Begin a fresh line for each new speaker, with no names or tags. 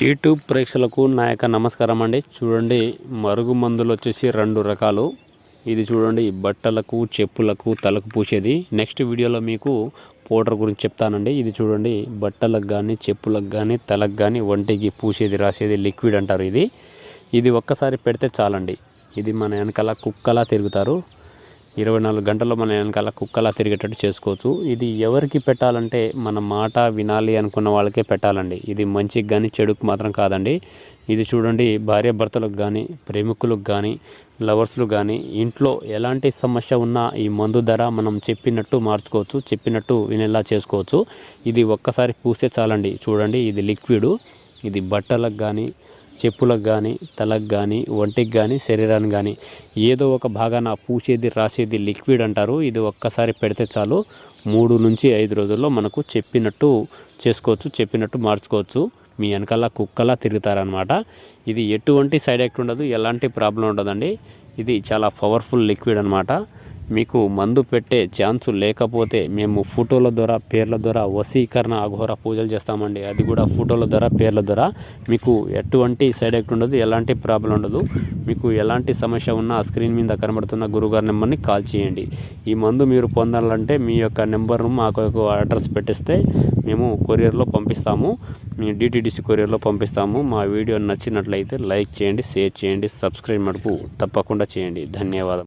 YouTube ప్రేక్షకులకు నా యొక్క నమస్కారం అండి. చూడండి, మరుగు మందులు వచ్చేసి 2 రకాలు. ఇది చూడండి, బట్టలకు, చెప్పులకు, తలకు పూసేది. నెక్స్ట్ వీడియోలో మీకు పౌడర్ గురించి చెప్తానండి. ఇది చూడండి, బట్టలకు కానీ, చెప్పులకు కానీ, తలకు కానీ, ఒంటికి పూసేది, రాసేది లిక్విడ్ అంటారు. ఇది ఒక్కసారి పెడితే చాలండి. ఇది మన వెనకాల కుక్కలా తిరుగుతారు. 24 గంటల్లో మన వెనకాల కుక్కలా తిరిగేటట్టు చేసుకోవచ్చు. ఇది ఎవరికి పెట్టాలంటే మన మాట వినాలి అనుకున్న వాళ్ళకే పెట్టాలండి. ఇది మంచికి కానీ చెడుకు మాత్రం కాదండి. ఇది చూడండి, భార్యాభర్తలకు కానీ, ప్రేమికులకు కానీ, లవర్స్లు కానీ, ఇంట్లో ఎలాంటి సమస్య ఉన్నా ఈ మందు ధర మనం చెప్పినట్టు మార్చుకోవచ్చు, చెప్పినట్టు వినేలా చేసుకోవచ్చు. ఇది ఒక్కసారి పూస్తే చాలండి. చూడండి, ఇది లిక్విడ్. ఇది బట్టలకు కానీ, చెప్పులకు కానీ, తలకు కానీ, ఒంటికి కానీ, శరీరానికి కానీ ఏదో ఒక భాగాన పూసేది, రాసేది లిక్విడ్ అంటారు. ఇది ఒక్కసారి పెడితే చాలు, 3 నుంచి 5 రోజుల్లో మనకు చెప్పినట్టు చేసుకోవచ్చు, చెప్పినట్టు మార్చుకోవచ్చు. మీ వెనకాల కుక్కలా తిరుగుతారనమాట. ఇది ఎటువంటి సైడ్ ఎఫెక్ట్ ఉండదు, ఎలాంటి ప్రాబ్లం ఉండదండి. ఇది చాలా పవర్ఫుల్ లిక్విడ్ అనమాట. మీకు మందు పెట్టే ఛాన్సు లేకపోతే మేము ఫోటోల ద్వారా, పేర్ల ద్వారా వశీకరణ అఘోర పూజలు చేస్తామండి. అది కూడా ఫోటోల ద్వారా, పేర్ల ద్వారా. మీకు ఎటువంటి సైడ్ ఎఫెక్ట్ ఉండదు, ఎలాంటి ప్రాబ్లం ఉండదు. మీకు ఎలాంటి సమస్య ఉన్నా స్క్రీన్ మీద కనబడుతున్న గురుగారి నెంబర్ని కాల్ చేయండి. ఈ మందు మీరు పొందాలంటే మీ యొక్క నెంబర్ను మాకు అడ్రస్ పెట్టిస్తే మేము కొరియర్లో పంపిస్తాము. మీ డిటిడిసి కొరియర్లో పంపిస్తాము. మా వీడియో నచ్చినట్లయితే లైక్ చేయండి, షేర్ చేయండి, సబ్స్క్రైబ్ మటుకు తప్పకుండా చేయండి. ధన్యవాదాలు.